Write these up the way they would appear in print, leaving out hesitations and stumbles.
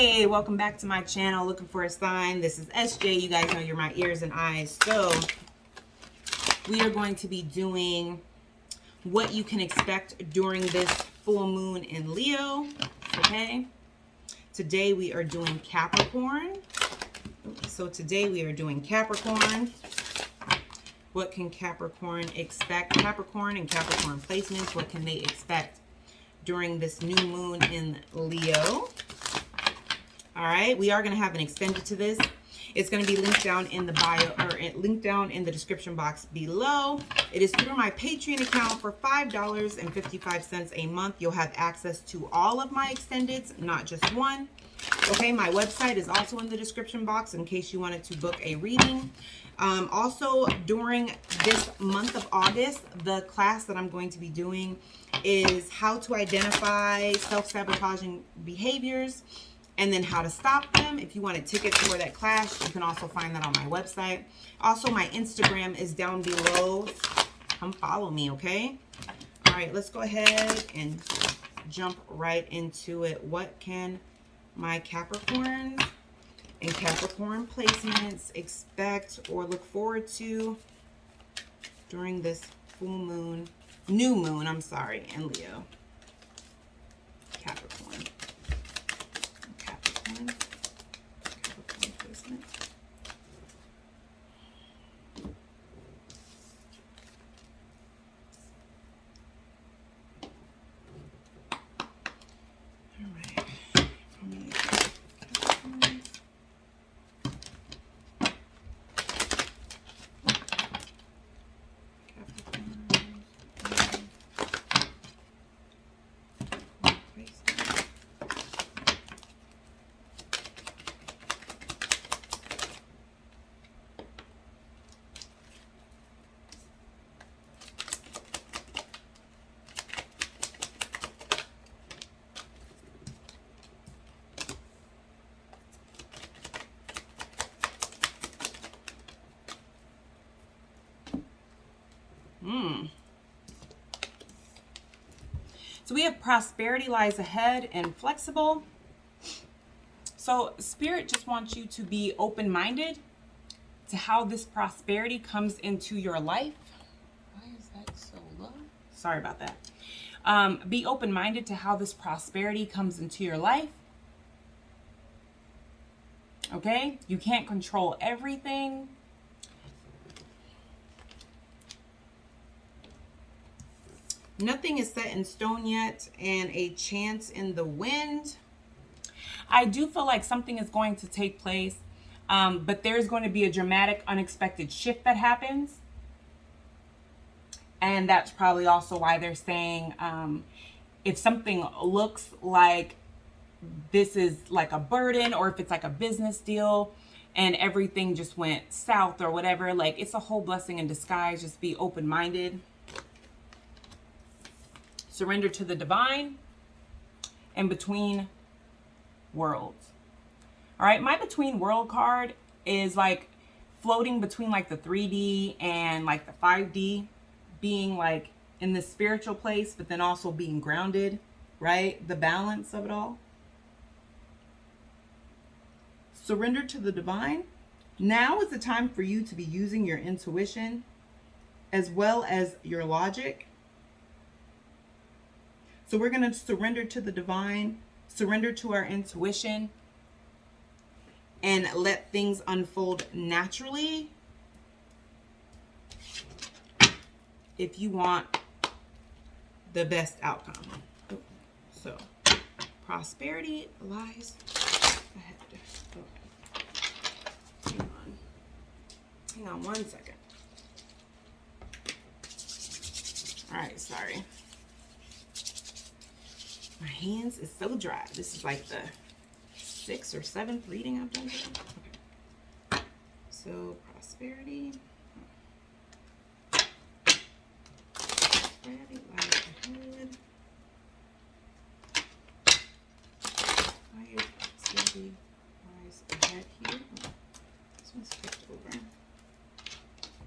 Hey, welcome back to my channel. Looking for a sign. This is SJ. You guys know you're my ears and eyes. So we are going to be doing what you can expect during this full moon in Leo. Okay. Today we are doing Capricorn. So today we are doing Capricorn. What can Capricorn expect? Capricorn and Capricorn placements. What can they expect during this new moon in Leo? All right, we are going to have an extended to this. It's going to be linked down in the bio, or linked down in the description box below. It is through my Patreon account for $5.55 a month. You'll have access to all of my extendeds, not just one. Okay, my website is also in the description box in case you wanted to book a reading. Also, during this month of August, the class that I'm going to be doing is how to identify self-sabotaging behaviors and then how to stop them. If you wanted tickets for that class, you can also find that on my website. Also, my Instagram is down below. Come follow me, okay? All right, let's go ahead and jump right into it. What can my Capricorns and Capricorn placements expect or look forward to during this full moon, new moon, I'm sorry, in Leo? Capricorn. Capricorn placement. All right. So we have prosperity lies ahead and flexible. So Spirit just wants you to be open-minded to how this prosperity comes into your life. Why is that so low? Sorry about that. Be open-minded to how this prosperity comes into your life. Okay? You can't control everything. Nothing is set in stone yet, and a chance in the wind. I do feel like something is going to take place, but there's going to be a dramatic, unexpected shift that happens. And that's probably also why they're saying if something looks like this is like a burden, or if it's like a business deal and everything just went south or whatever, like it's a whole blessing in disguise. Just be open-minded. Surrender to the divine and between worlds. All right, my between world card is like floating between like the 3D and like the 5D, being like in the spiritual place, but then also being grounded, right? The balance of it all. Surrender to the divine. Now is the time for you to be using your intuition as well as your logic. So we're going to surrender to the divine, surrender to our intuition, and let things unfold naturally if you want the best outcome. So prosperity lies ahead. Hang on 1 second. All right, sorry. My hands is so dry. This is like the 6th or 7th reading I've done today. Okay. So prosperity. Prosperity lies ahead. Why is prosperity lies ahead here? Oh, this one's flipped over.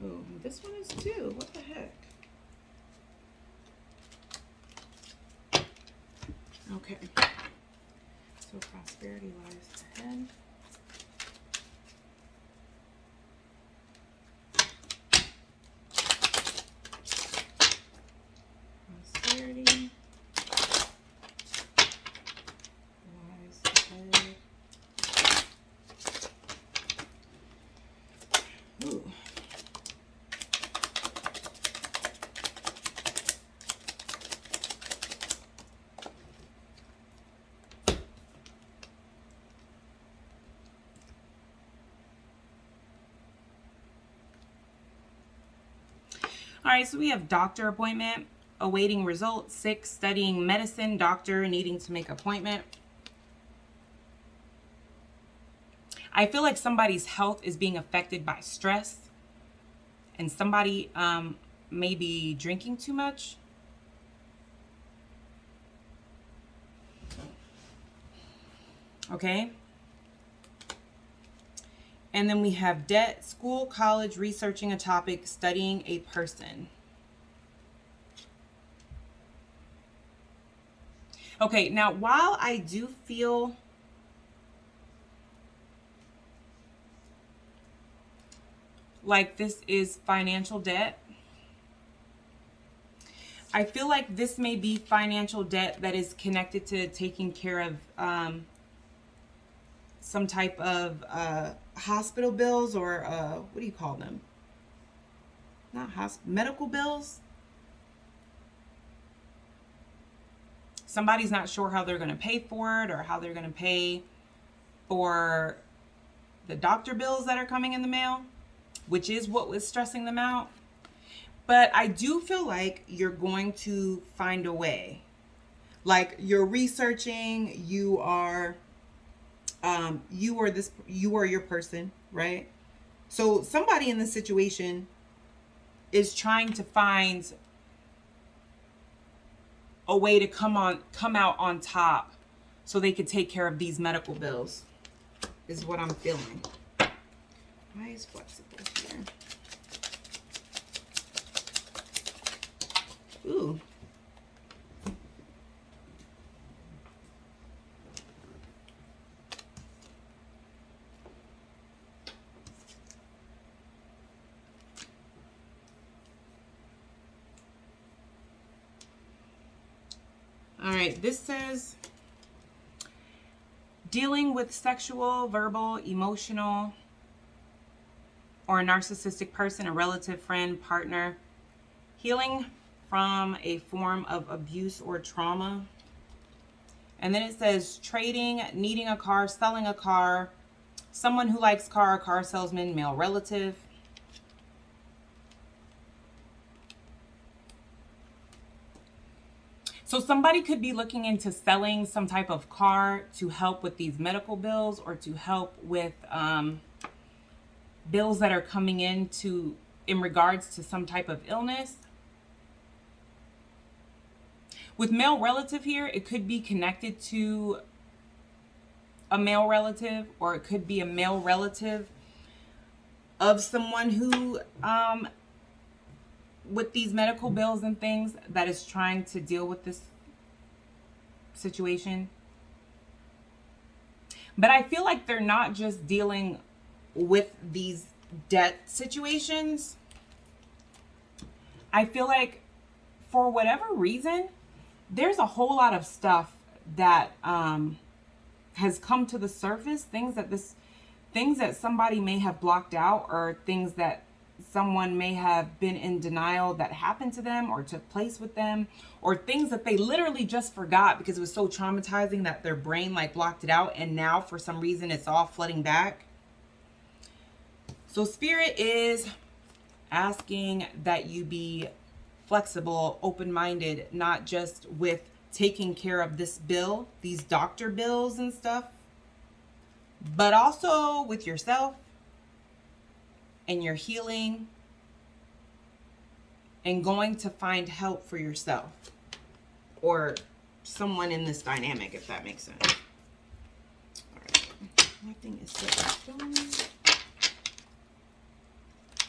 Oh, this one is too. What the heck? Okay. So So prosperity lies ahead. Prosperity lies ahead. Ooh. All right, so we have doctor appointment, awaiting results, sick, studying medicine, doctor, needing to make appointment. I feel like somebody's health is being affected by stress, and somebody may be drinking too much. Okay. And then we have debt, school, college, researching a topic, studying a person. Okay, now while I do feel like this is financial debt, I feel like this may be financial debt that is connected to taking care of some type of hospital bills, or what do you call them? Not medical bills. Somebody's not sure how they're going to pay for it, or how they're going to pay for the doctor bills that are coming in the mail, which is what was stressing them out. But I do feel like you're going to find a way. Like, you're researching, you are your person, right? So somebody in this situation is trying to find a way to come out on top so they could take care of these medical bills, is what I'm feeling. Why is flexible here? Ooh. All right, this says dealing with sexual, verbal, emotional, or a narcissistic person, a relative, friend, partner, healing from a form of abuse or trauma. And then it says trading, needing a car, selling a car, someone who likes car salesman, male relative. So somebody could be looking into selling some type of car to help with these medical bills, or to help with bills that are coming in regards to some type of illness. With male relative here, it could be connected to a male relative, or it could be a male relative of someone who, with these medical bills and things, that is trying to deal with this situation. But I feel like they're not just dealing with these debt situations. I feel like for whatever reason, there's a whole lot of stuff that has come to the surface, things that somebody may have blocked out, or things that someone may have been in denial that happened to them or took place with them, or things that they literally just forgot because it was so traumatizing that their brain like blocked it out, and now for some reason it's all flooding back. So Spirit is asking that you be flexible, open-minded, not just with taking care of this bill, these doctor bills and stuff, but also with yourself and your healing, and going to find help for yourself or someone in this dynamic, if that makes sense. All right. Nothing is set in stone.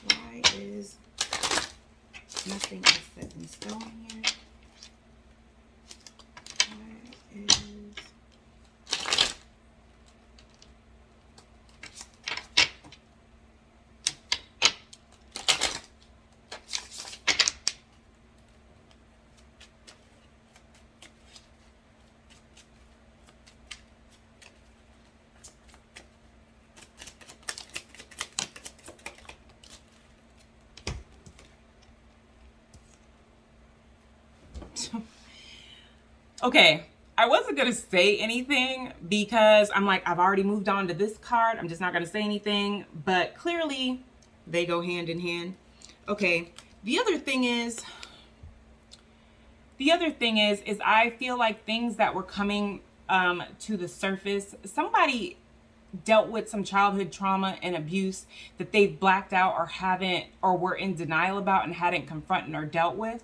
Why is nothing is set in stone here? Why is Okay, I wasn't going to say anything because I'm like, I've already moved on to this card. I'm just not going to say anything. But clearly, they go hand in hand. Okay, the other thing is I feel like things that were coming to the surface, somebody dealt with some childhood trauma and abuse that they've blacked out or haven't, or were in denial about and hadn't confronted or dealt with.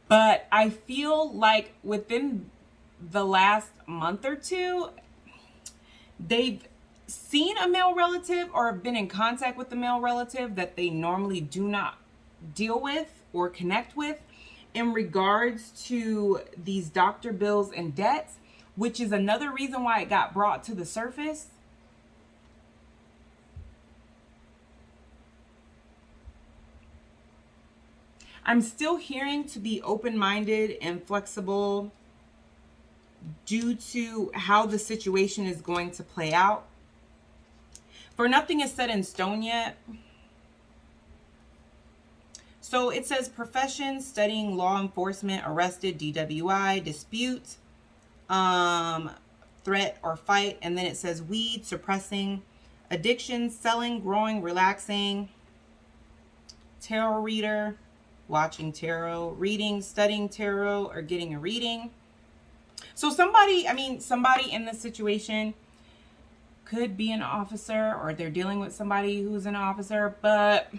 But I feel like within the last month or two, they've seen a male relative or have been in contact with the male relative that they normally do not deal with or connect with in regards to these doctor bills and debts, which is another reason why it got brought to the surface. I'm still hearing to be open-minded and flexible due to how the situation is going to play out. For nothing is set in stone yet. So it says profession, studying law enforcement, arrested, DWI, dispute, threat or fight. And then it says weed, suppressing, addiction, selling, growing, relaxing, tarot reader, watching tarot, reading, studying tarot, or getting a reading. So somebody in this situation could be an officer, or they're dealing with somebody who's an officer, but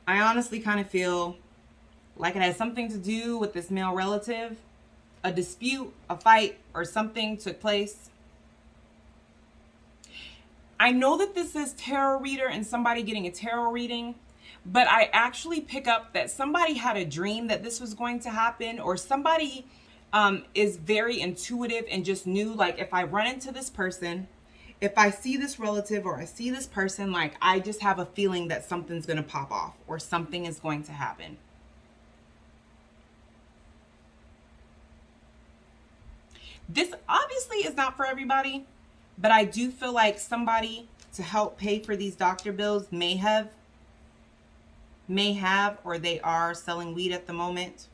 I honestly kind of feel like it has something to do with this male relative. A dispute, a fight, or something took place. I know that this is tarot reader and somebody getting a tarot reading, but I actually pick up that somebody had a dream that this was going to happen, or somebody is very intuitive and just knew, like, if I run into this person, if I see this relative or I see this person, like, I just have a feeling that something's going to pop off or something is going to happen. This obviously is not for everybody, but I do feel like somebody to help pay for these doctor bills may have, or they are selling weed at the moment,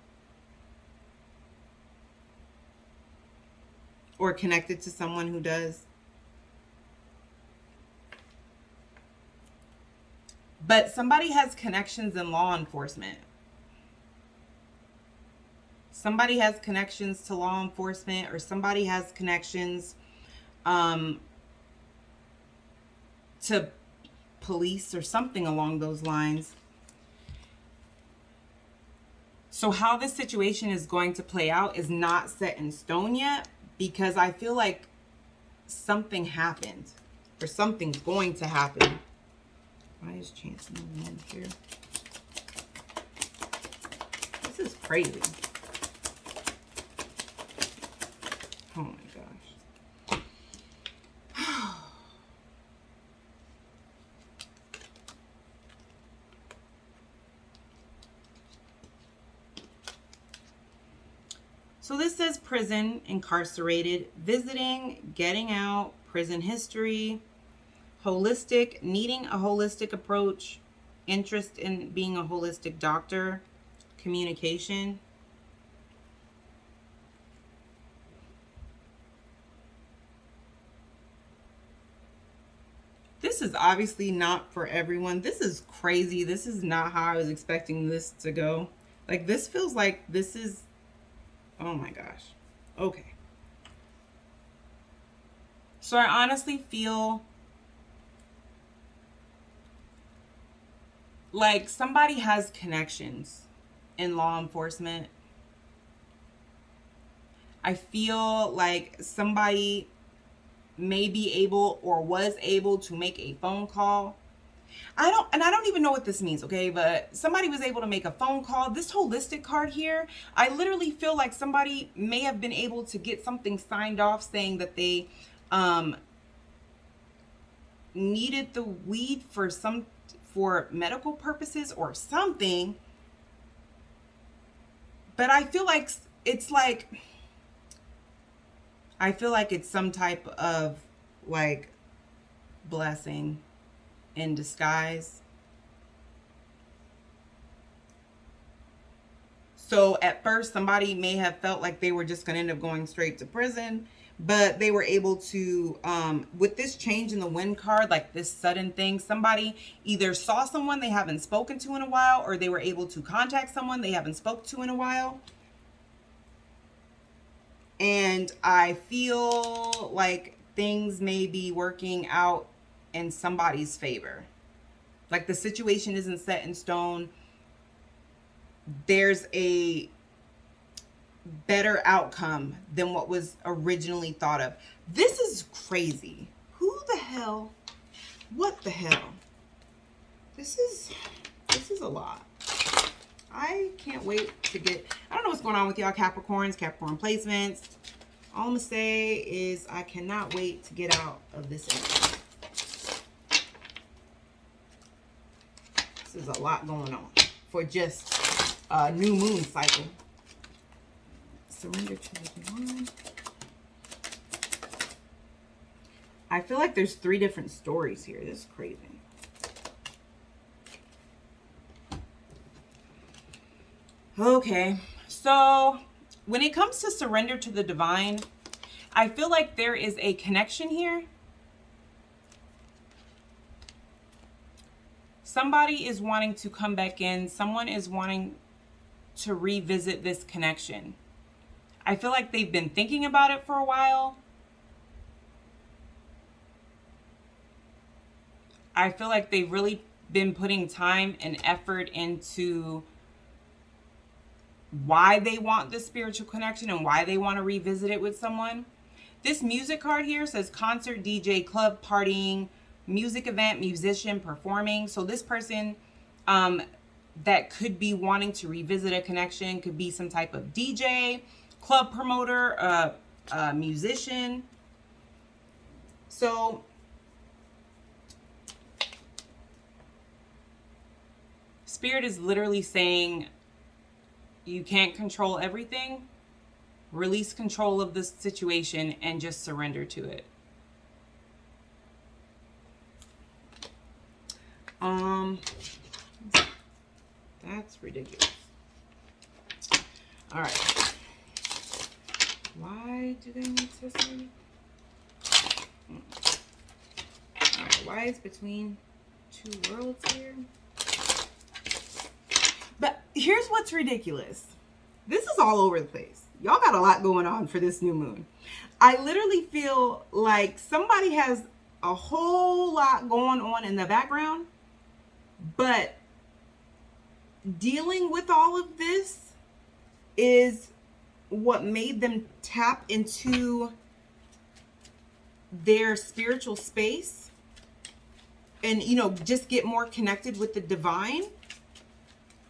or connected to someone who does. But somebody has connections in law enforcement. Somebody has connections to law enforcement, or somebody has connections to police or something along those lines. So how this situation is going to play out is not set in stone yet, because I feel like something happened, or something's going to happen. Why is Chance moving in here? This is crazy. Oh my gosh. So this says prison, incarcerated, visiting, getting out, prison history, holistic, needing a holistic approach, interest in being a holistic doctor, communication. This is obviously not for everyone. This is crazy. This is not how I was expecting this to go. Like, this feels like this is, oh my gosh. Okay. So I honestly feel like somebody has connections in law enforcement. I feel like somebody may be able or was able to make a phone call. I don't even know what this means, okay? But somebody was able to make a phone call. This holistic card here, I literally feel like somebody may have been able to get something signed off saying that they needed the weed for medical purposes or something. But I feel like it's some type of like blessing in disguise. So at first, somebody may have felt like they were just going to end up going straight to prison, but they were able to, with this change in the wind card, like this sudden thing, somebody either saw someone they haven't spoken to in a while, or they were able to contact someone they haven't spoke to in a while. And I feel like things may be working out in somebody's favor. Like the situation isn't set in stone. There's a better outcome than what was originally thought of. This is crazy. Who the hell? What the hell? This is a lot. I can't wait to get, I don't know what's going on with y'all Capricorns, Capricorn placements. All I'm gonna say is I cannot wait to get out of this energy. This is a lot going on for just a new moon cycle. Surrender to the divine. I feel like there's 3 different stories here. This is crazy. Okay, so when it comes to surrender to the divine, I feel like there is a connection here. Somebody is wanting to come back in. Someone is wanting to revisit this connection. I feel like they've been thinking about it for a while. I feel like they've really been putting time and effort into why they want this spiritual connection and why they want to revisit it with someone. This music card here says concert, DJ, club, partying, music event, musician, performing. So this person that could be wanting to revisit a connection could be some type of DJ, club promoter, musician. So Spirit is literally saying, you can't control everything. Release control of this situation and just surrender to it. That's ridiculous. All right. Why do they need to say? All right. Why is between 2 worlds here? But here's what's ridiculous. This is all over the place. Y'all got a lot going on for this new moon. I literally feel like somebody has a whole lot going on in the background, but dealing with all of this is what made them tap into their spiritual space and, you know, just get more connected with the divine.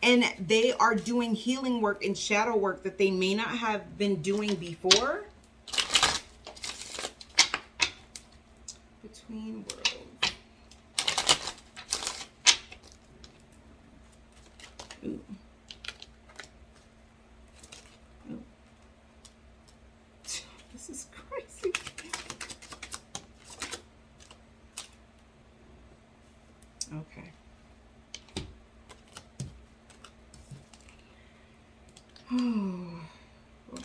And they are doing healing work and shadow work that they may not have been doing before. Between worlds. Ooh. Ooh. This is crazy. Okay. Oh,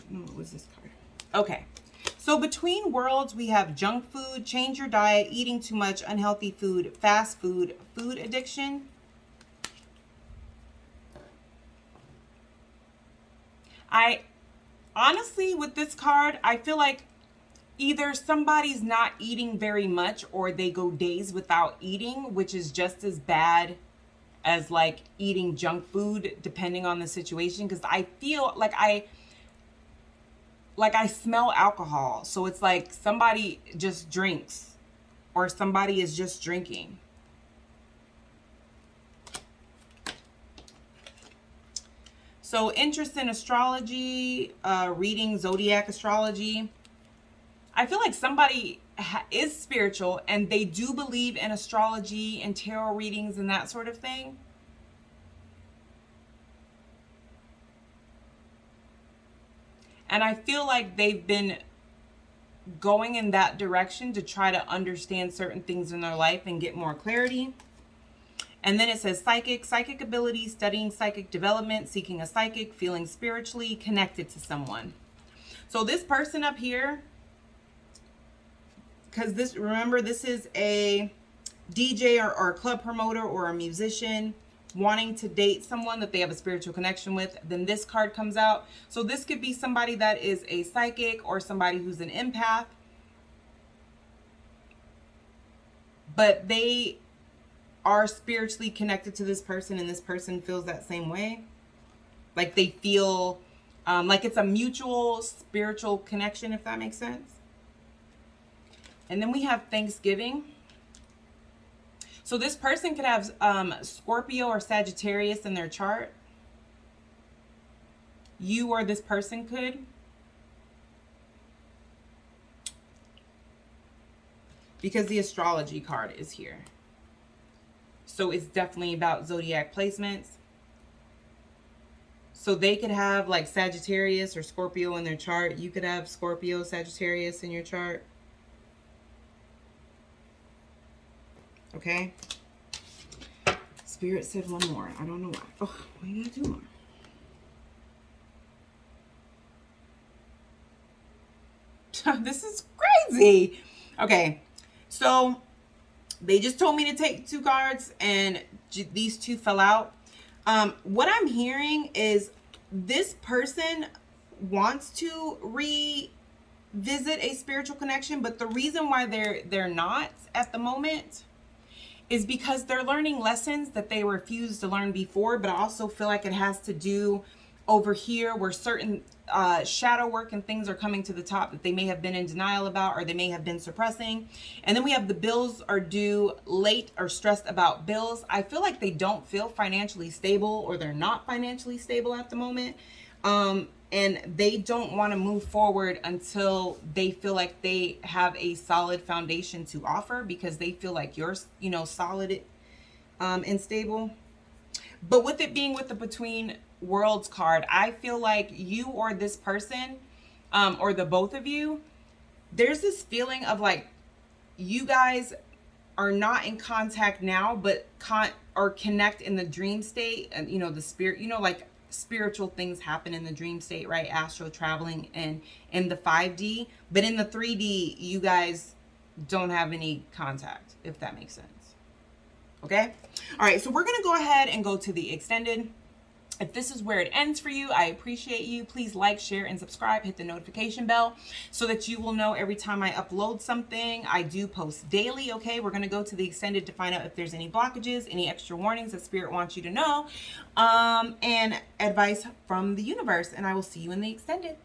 no, what was this card? Okay. So between worlds, we have junk food, change your diet, eating too much, unhealthy food, fast food, food addiction. I honestly, with this card, I feel like either somebody's not eating very much or they go days without eating, which is just as bad as like eating junk food, depending on the situation. Because I feel like I smell alcohol. So it's like somebody just drinks or somebody is just drinking. So interest in astrology, reading zodiac astrology. I feel like somebody is spiritual and they do believe in astrology and tarot readings and that sort of thing. And I feel like they've been going in that direction to try to understand certain things in their life and get more clarity. And then it says psychic ability, studying psychic development, seeking a psychic, feeling spiritually connected to someone. So this person up here, because remember, this is a DJ or a club promoter or a musician wanting to date someone that they have a spiritual connection with. Then this card comes out. So this could be somebody that is a psychic or somebody who's an empath, but they are spiritually connected to this person, and this person feels that same way. Like they feel like it's a mutual spiritual connection, if that makes sense. And then we have Thanksgiving. So this person could have Scorpio or Sagittarius in their chart. You or this person could. Because the astrology card is here. So it's definitely about zodiac placements. So they could have like Sagittarius or Scorpio in their chart. You could have Scorpio, Sagittarius in your chart. Okay. Spirit said one more. I don't know why. Oh, why you gotta do more? This is crazy. Okay. So they just told me to take 2 cards and these 2 fell out. What I'm hearing is this person wants to revisit a spiritual connection, but the reason why they're not at the moment is because they're learning lessons that they refused to learn before. But I also feel like it has to do over here where certain shadow work and things are coming to the top that they may have been in denial about, or they may have been suppressing. And then we have the bills are due late or stressed about bills. I feel like they don't feel financially stable, or they're not financially stable at the moment. And they don't want to move forward until they feel like they have a solid foundation to offer, because they feel like you're, solid and stable. But with it being with the Between Worlds card, I feel like you or this person, or the both of you, there's this feeling of like you guys are not in contact now, but connect in the dream state, and the spirit, like spiritual things happen in the dream state, right? Astral traveling and in the 5D, but in the 3D, you guys don't have any contact, if that makes sense. Okay. All right. So we're going to go ahead and go to the extended. If this is where it ends for you, I appreciate you. Please like, share, and subscribe. Hit the notification bell so that you will know every time I upload something. I do post daily, okay? We're going to go to the extended to find out if there's any blockages, any extra warnings that Spirit wants you to know, and advice from the universe. And I will see you in the extended.